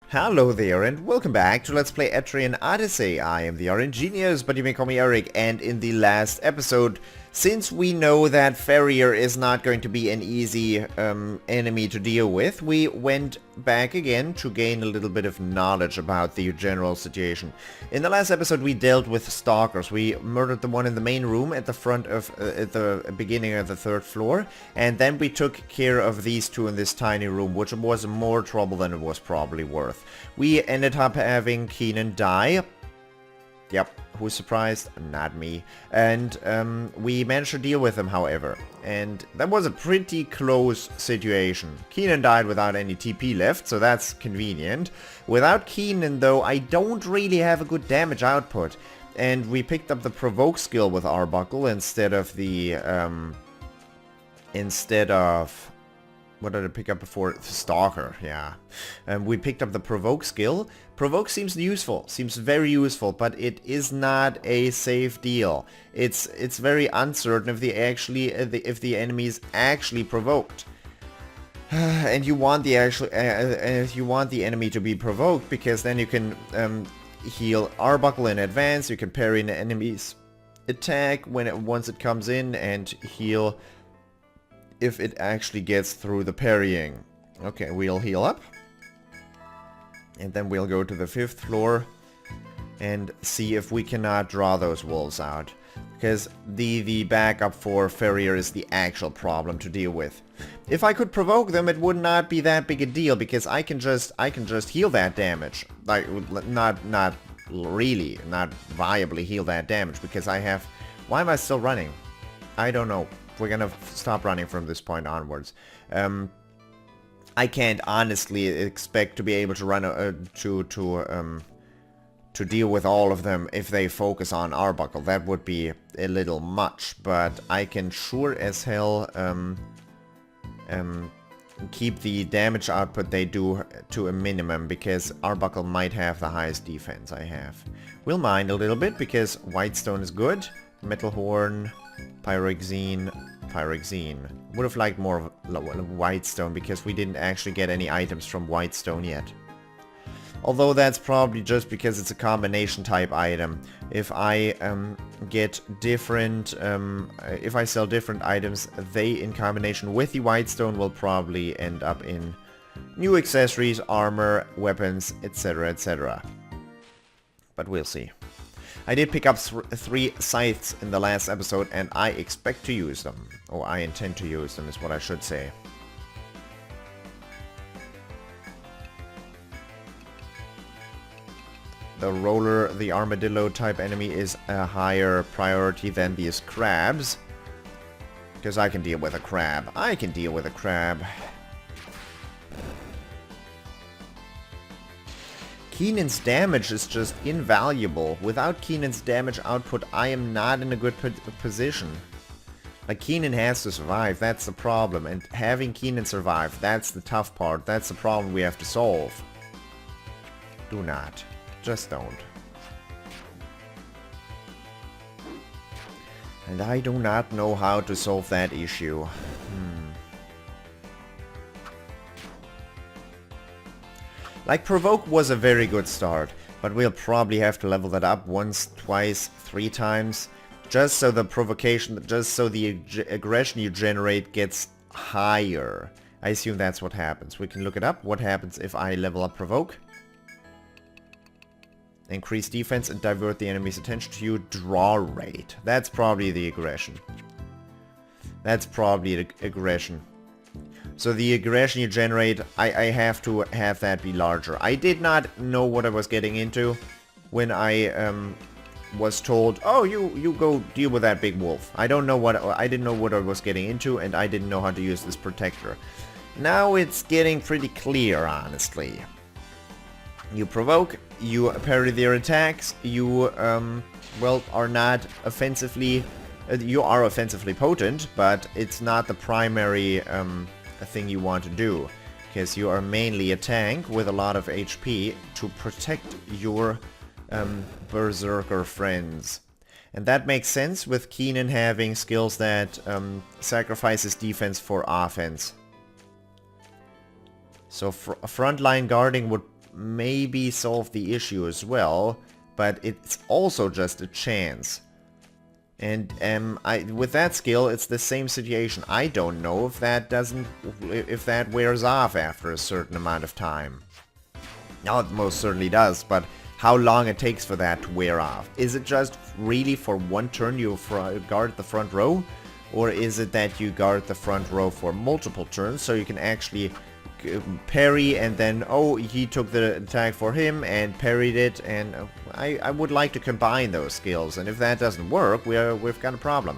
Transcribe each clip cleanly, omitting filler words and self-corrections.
Hello there and welcome back to Let's Play Etrian Odyssey. I am the RNGenius, but you may call me Eric, and in the last episode, since we know that Farrier is not going to be an easy enemy to deal with, we went back again to gain a little bit of knowledge about the general situation. In the last episode we dealt with stalkers. We murdered the one in the main room at the front of at the beginning of the third floor, and then we took care of these two in this tiny room, which was more trouble than it was probably worth. We ended up having Keenan die. Yep, who's surprised? Not me. And we managed to deal with him, however. And that was a pretty close situation. Keenan died without any TP left, so that's convenient. Without Keenan, though, I don't really have a good damage output. And we picked up the Provoke skill with Arbuckle instead of the... what did I pick up before? Stalker, yeah. We picked up the Provoke skill. Provoke seems useful, seems very useful, but it is not a safe deal. It's very uncertain if the enemy is actually provoked. And you want the enemy to be provoked, because then you can heal Arbuckle in advance. You can parry an enemy's attack once it comes in, and heal if it actually gets through the parrying. Okay, we'll heal up. And then we'll go to the 5th floor and see if we cannot draw those wolves out. Because the backup for Farrier is the actual problem to deal with. If I could provoke them, it would not be that big a deal, because I can just heal that damage. Like, not viably heal that damage, because I have... Why am I still running? I don't know. We're gonna stop running from this point onwards. I can't honestly expect to be able to run to deal with all of them if they focus on Arbuckle. That would be a little much, but I can sure as hell keep the damage output they do to a minimum, because Arbuckle might have the highest defense I have. We'll mind a little bit, because Whitestone is good. Metal Horn, Pyroxene. Would have liked more of Whitestone, because we didn't actually get any items from Whitestone yet. Although that's probably just because it's a combination type item. If I get different, if I sell different items, they in combination with the Whitestone will probably end up in new accessories, armor, weapons, etc, etc. But we'll see. I did pick up 3 scythes in the last episode, and I expect to use them. Or I intend to use them, is what I should say. The roller, the armadillo type enemy, is a higher priority than these crabs. Because I can deal with a crab. I can deal with a crab. Keenan's damage is just invaluable. Without Keenan's damage output, I am not in a good position. Like, Keenan has to survive, that's the problem. And having Keenan survive, that's the tough part. That's the problem we have to solve. Do not. Just don't. And I do not know how to solve that issue. Like, Provoke was a very good start, but we'll probably have to level that up once, twice, 3 times, just so the provocation, just so the aggression you generate gets higher. I assume that's what happens. We can look it up. What happens if I level up Provoke? Increase defense and divert the enemy's attention to you. Draw rate. That's probably the aggression. That's probably the aggression. So the aggression you generate, I have to have that be larger. I did not know what I was getting into when I was told, oh, you go deal with that big wolf. I didn't know what I was getting into, and I didn't know how to use this protector. Now it's getting pretty clear, honestly. You provoke, you parry their attacks, you well, are not offensively, you are offensively potent, but it's not the primary thing you want to do, because you are mainly a tank with a lot of HP to protect your berserker friends. And that makes sense with Keenan having skills that sacrifices defense for offense. So frontline guarding would maybe solve the issue as well, but it's also just a chance. And with that skill, it's the same situation. I don't know if that wears off after a certain amount of time. Now it most certainly does, but how long it takes for that to wear off? Is it just really for one turn you guard the front row? Or is it that you guard the front row for multiple turns, so you can actually parry and then, oh, he took the attack for him and parried it, and I would like to combine those skills, and if that doesn't work, we've got a problem.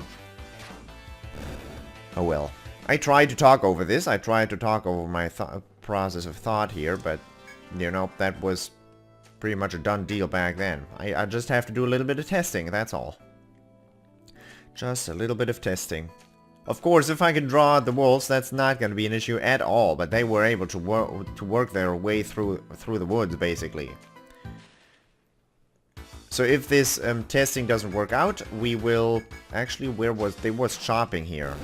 Oh well. I tried to talk over this, I tried to talk over my process of thought here, but, you know, that was pretty much a done deal back then. I just have to do a little bit of testing, that's all. Just a little bit of testing. Of course, if I can draw out the wolves, that's not going to be an issue at all, but they were able to work their way through the woods, basically. So if this testing doesn't work out, we will... Actually, there was chopping here.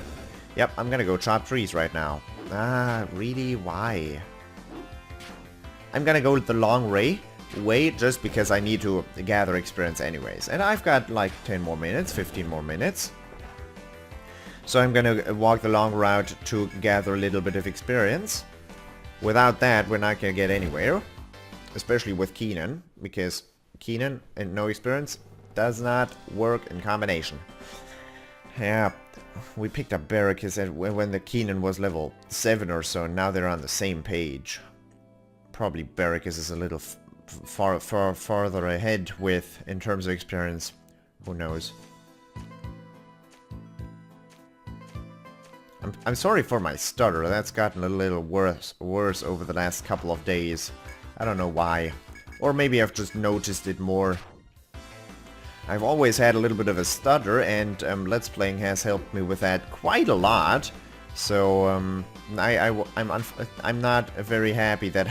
Yep, I'm gonna go chop trees right now. Ah, really? Why? I'm gonna go with the long way just because I need to gather experience anyways. And I've got like 10 more minutes, 15 more minutes. So I'm gonna walk the long route to gather a little bit of experience. Without that, we're not gonna get anywhere. Especially with Keenan, because Keenan and no experience does not work in combination. Yeah, we picked up Barracus when the Keenan was level 7 or so, and now they're on the same page. Probably Barracus is a little farther ahead in terms of experience. Who knows? I'm sorry for my stutter, that's gotten a little worse over the last couple of days. I don't know why. Or maybe I've just noticed it more. I've always had a little bit of a stutter, and Let's Playing has helped me with that quite a lot. So I'm not very happy that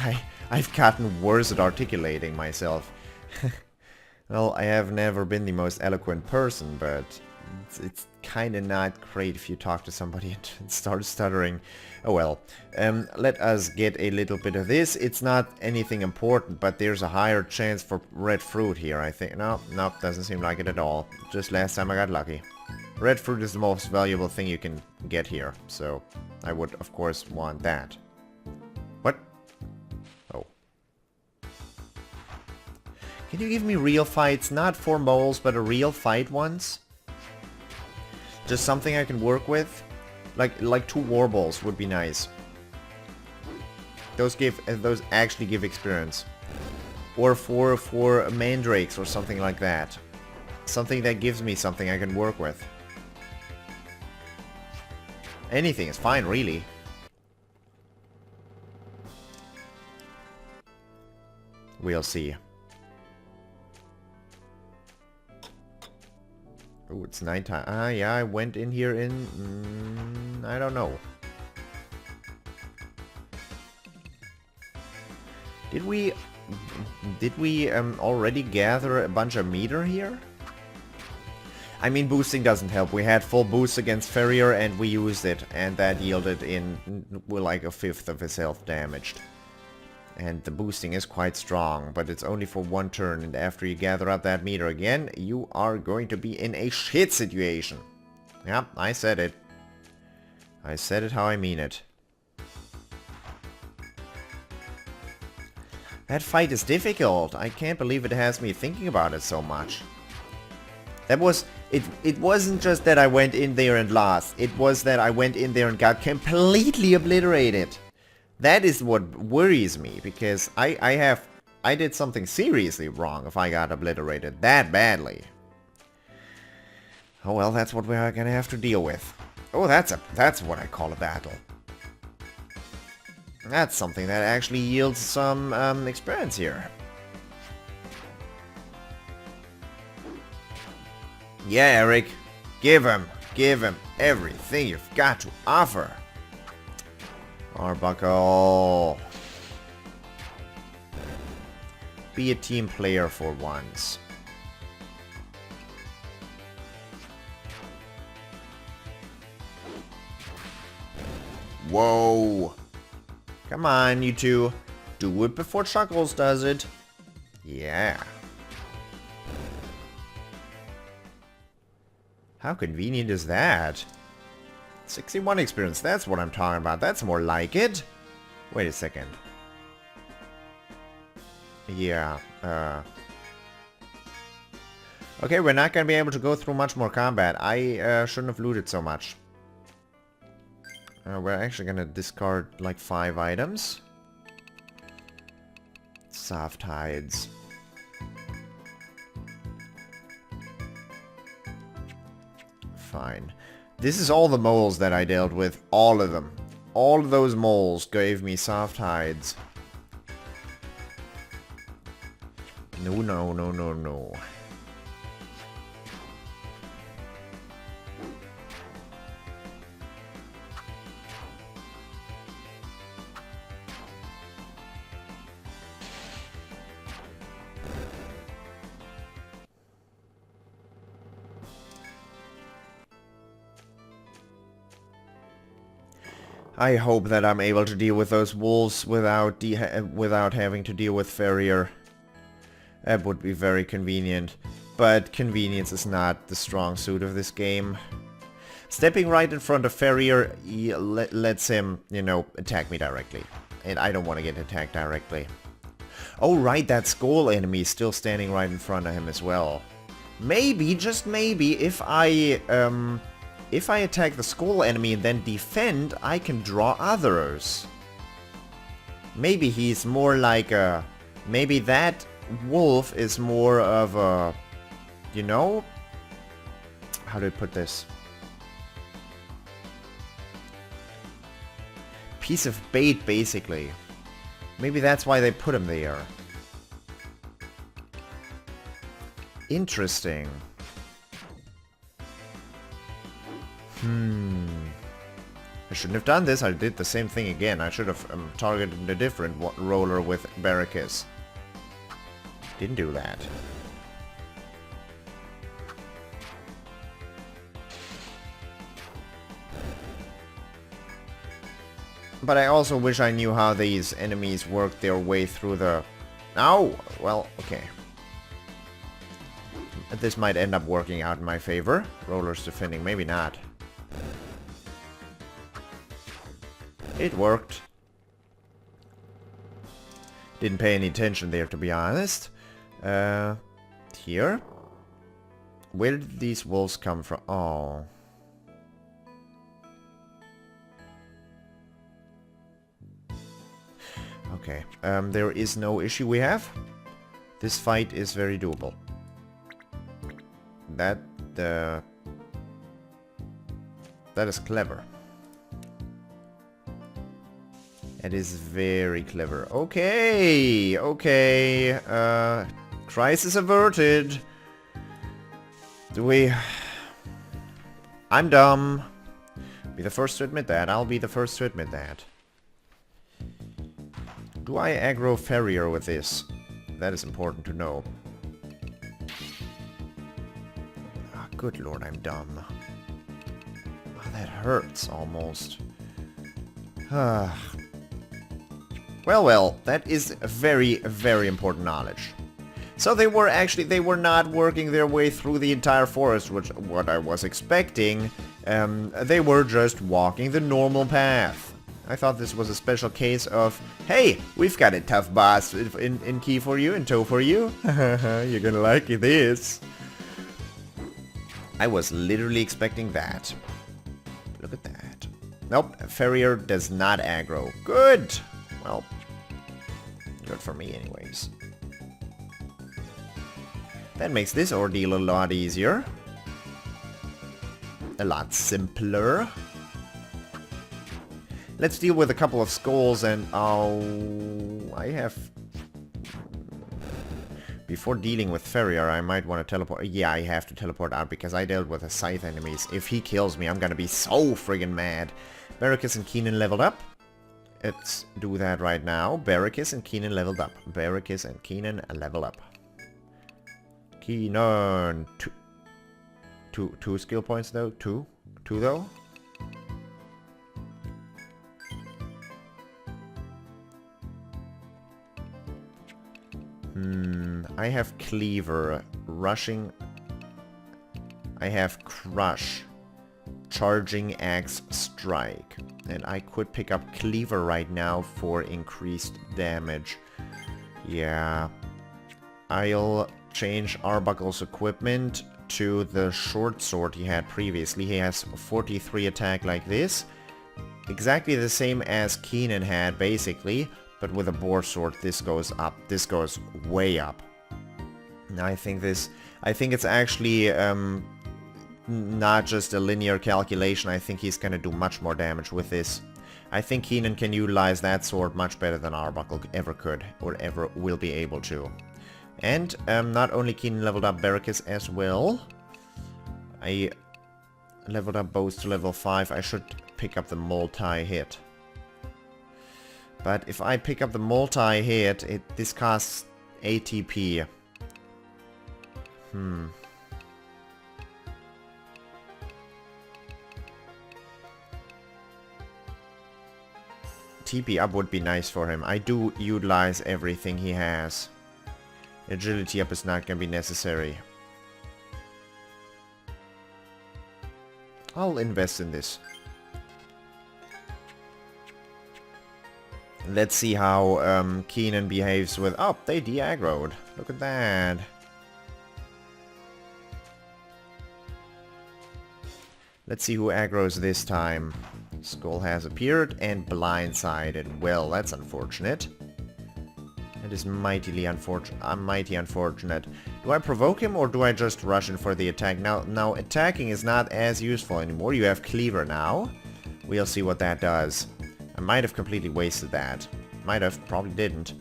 I've gotten worse at articulating myself. Well, I have never been the most eloquent person, but it's kind of not great if you talk to somebody and start stuttering. Oh well. Let us get a little bit of this. It's not anything important, but there's a higher chance for red fruit here, I think. No, doesn't seem like it at all. Just last time I got lucky. Red fruit is the most valuable thing you can get here, so I would, of course, want that. What? Oh. Can you give me real fights? Not for moles, but a real fight once? Just something I can work with? Like 2 warballs would be nice. Those actually give experience. Or for mandrakes or something like that. Something that gives me something I can work with. Anything is fine, really. We'll see. Oh, it's nighttime. Ah, yeah, I went in here in... I don't know. Did we already gather a bunch of meter here? I mean, boosting doesn't help. We had full boost against Farrier and we used it, and that yielded in like a 1/5 of his health damaged. And the boosting is quite strong, but it's only for 1 turn, and after you gather up that meter again, you are going to be in a shit situation. Yep, I said it. I said it how I mean it. That fight is difficult. I can't believe it has me thinking about it so much. That was... It wasn't just that I went in there and lost. It was that I went in there and got completely obliterated. That is what worries me, because I did something seriously wrong if I got obliterated that badly. Oh well, that's what we're gonna have to deal with. Oh, that's what I call a battle. That's something that actually yields some experience here. Yeah, Eric, give him everything you've got to offer. Arbuckle. Be a team player for once. Whoa. Come on, you two. do it before Chuckles does it. Yeah. How convenient is that? 61 experience, that's what I'm talking about. That's more like it. Wait a second. Yeah, okay, we're not gonna be able to go through much more combat. I shouldn't have looted so much. We're actually gonna discard like 5 items. Soft hides. Fine. This is all the moles that I dealt with. All of them. All of those moles gave me soft hides. No, no, no, no, no. I hope that I'm able to deal with those wolves without having to deal with Farrier. That would be very convenient. But convenience is not the strong suit of this game. Stepping right in front of Farrier lets him, you know, attack me directly. And I don't want to get attacked directly. Oh right, that skull enemy is still standing right in front of him as well. Maybe, just maybe, if I attack the skull enemy and then defend, I can draw others. Maybe he's more like a... Maybe that wolf is more of a... You know? How do I put this? Piece of bait, basically. Maybe that's why they put him there. Interesting. I shouldn't have done this. I did the same thing again. I should have targeted a different roller with Barracus. Didn't do that. But I also wish I knew how these enemies work their way through the... Oh! Well, okay. This might end up working out in my favor. Roller's defending, maybe not. It worked. Didn't pay any attention there, to be honest. Here? Where did these wolves come from? Oh. Okay. There is no issue we have. This fight is very doable. That is clever. It is very clever. Okay, okay. Crisis averted. I'm dumb. Be the first to admit that. I'll be the first to admit that. Do I aggro Farrier with this? That is important to know. Oh, good lord, I'm dumb. Oh, that hurts almost. Well, that is very, very important knowledge. So they were not working their way through the entire forest, which what I was expecting. They were just walking the normal path. I thought this was a special case of, hey, we've got a tough boss in key for you, in tow for you. You're gonna like this. I was literally expecting that. Look at that. Nope, Farrier does not aggro. Good! Well, good for me anyways. That makes this ordeal a lot easier. A lot simpler. Let's deal with a couple of skulls and... Oh... I have... Before dealing with Farrier, I might want to teleport... Yeah, I have to teleport out because I dealt with the Scythe enemies. If he kills me, I'm gonna be so friggin' mad. Barracus and Keenan leveled up. Let's do that right now. Barracus and Keenan leveled up. Barracus and Keenan level up. Keenan... Two skill points though? Two though? I have Cleaver, Rushing. I have Crush, Charging Axe, Strike. And I could pick up Cleaver right now for increased damage. Yeah. I'll change Arbuckle's equipment to the short sword he had previously. He has 43 attack like this. Exactly the same as Keenan had, basically. But with a boar sword, this goes up. This goes way up. Now I think it's actually not just a linear calculation. I think he's gonna do much more damage with this. I think Keenan can utilize that sword much better than Arbuckle ever could, or ever will be able to. And not only Keenan leveled up Barracus as well. I leveled up both to level 5. I should pick up the multi-hit. But if I pick up the multi-hit, this costs ATP. TP up would be nice for him. I do utilize everything he has. Agility up is not going to be necessary. I'll invest in this. Let's see how Keenan behaves with... Oh, they de-aggroed. Look at that. Let's see who aggroes this time. Skull has appeared and blindsided. Well, that's unfortunate. That is mighty unfortunate. Do I provoke him or do I just rush in for the attack? Now attacking is not as useful anymore. You have Cleaver now. We'll see what that does. I might have completely wasted that. Might have, probably didn't.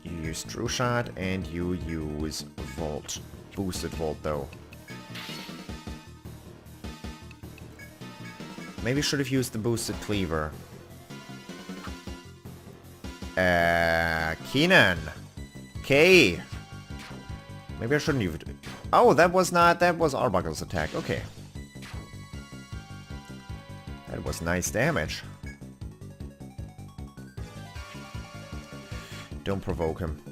You use True Shot and you use Volt. Boosted Volt though. Maybe should have used the boosted Cleaver. Keenan. K. Maybe I shouldn't even... Oh, that was Arbuckle's attack. Okay. That was nice damage. Don't provoke him.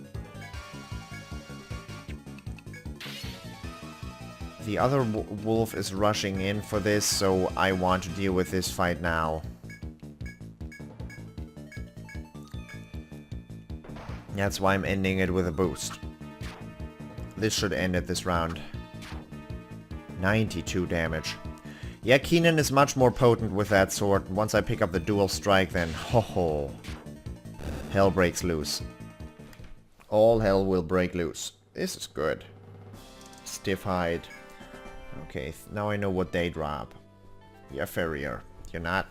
The other wolf is rushing in for this, so I want to deal with this fight now. That's why I'm ending it with a boost. This should end it this round. 92 damage. Yeah, Keenan is much more potent with that sword. Once I pick up the dual strike, then ho-ho. Hell breaks loose. All hell will break loose. This is good. Stiff hide. Okay, now I know what they drop. Yeah, Farrier. You're not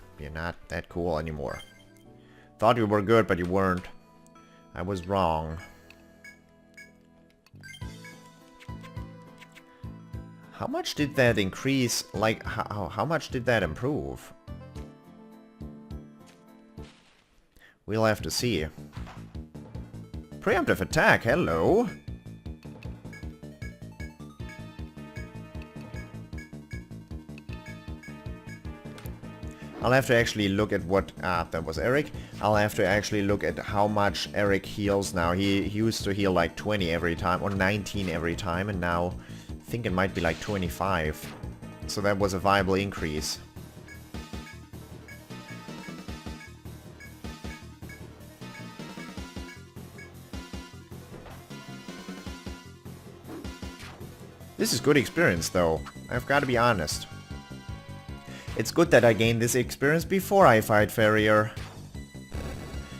that cool anymore. Thought you were good, but you weren't. I was wrong. How much did that increase? Like, how much did that improve? We'll have to see. Preemptive attack, hello! I'll have to actually look at what... that was Eric. I'll have to actually look at how much Eric heals now. He used to heal like 20 every time, or 19 every time, and now I think it might be like 25. So that was a viable increase. This is good experience though, I've got to be honest. It's good that I gained this experience before I fight Farrier.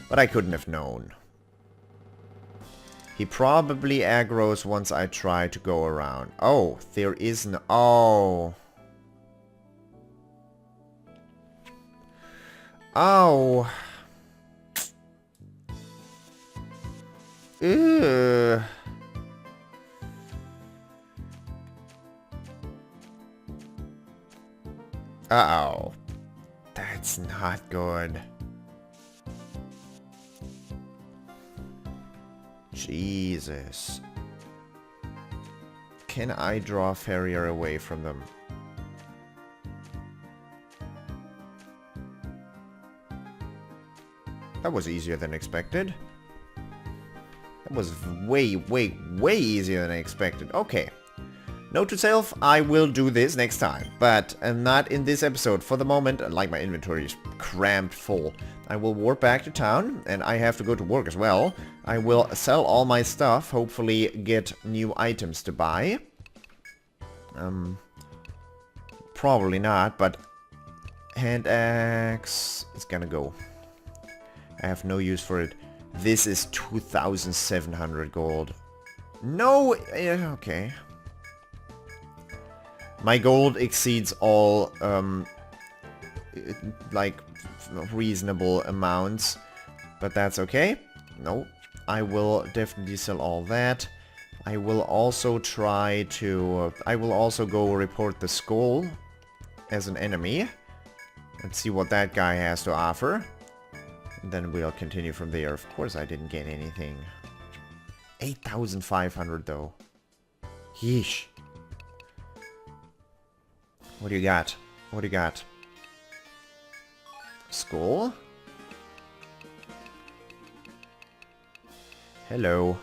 But I couldn't have known. He probably aggroes once I try to go around. Oh, there is no... Oh. Oh. Ew. Uh-oh. That's not good. Jesus. Can I draw Farrier away from them? That was easier than expected. That was way, way, way easier than I expected. Okay. Note to self, I will do this next time, but not in this episode. For the moment, like my inventory is cramped full. I will warp back to town, and I have to go to work as well. I will sell all my stuff, hopefully get new items to buy. Probably not, but hand axe is gonna go. I have no use for it. This is 2,700 gold. No, okay. My gold exceeds all, like, reasonable amounts, but that's okay. No, I will definitely sell all that. I will also try to, I will also go report the skull as an enemy. Let's see what that guy has to offer. And then we'll continue from there. Of course I didn't get anything. 8,500 though. Yeesh. What do you got? What do you got? Skull? Hello.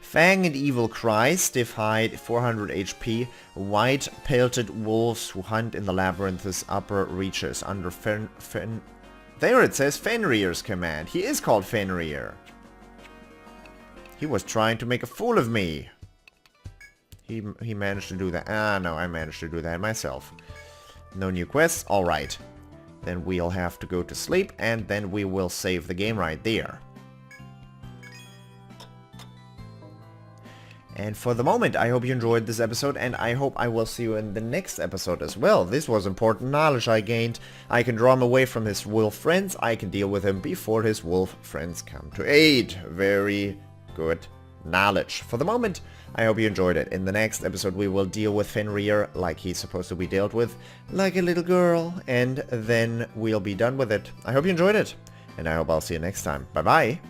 Fang and Evil Cry, Stiff Hide, 400 HP, White Pelted Wolves who hunt in the labyrinth's upper reaches under there it says Fenrir's command. He is called Fenrir. He was trying to make a fool of me. He managed to do that. Ah, no, I managed to do that myself. No new quests? Alright. Then we'll have to go to sleep, and then we will save the game right there. And for the moment, I hope you enjoyed this episode, and I hope I will see you in the next episode as well. This was important knowledge I gained. I can draw him away from his wolf friends. I can deal with him before his wolf friends come to aid. Very good knowledge. For the moment, I hope you enjoyed it. In the next episode, we will deal with Fenrir like he's supposed to be dealt with, like a little girl, and then we'll be done with it. I hope you enjoyed it, and I hope I'll see you next time. Bye-bye.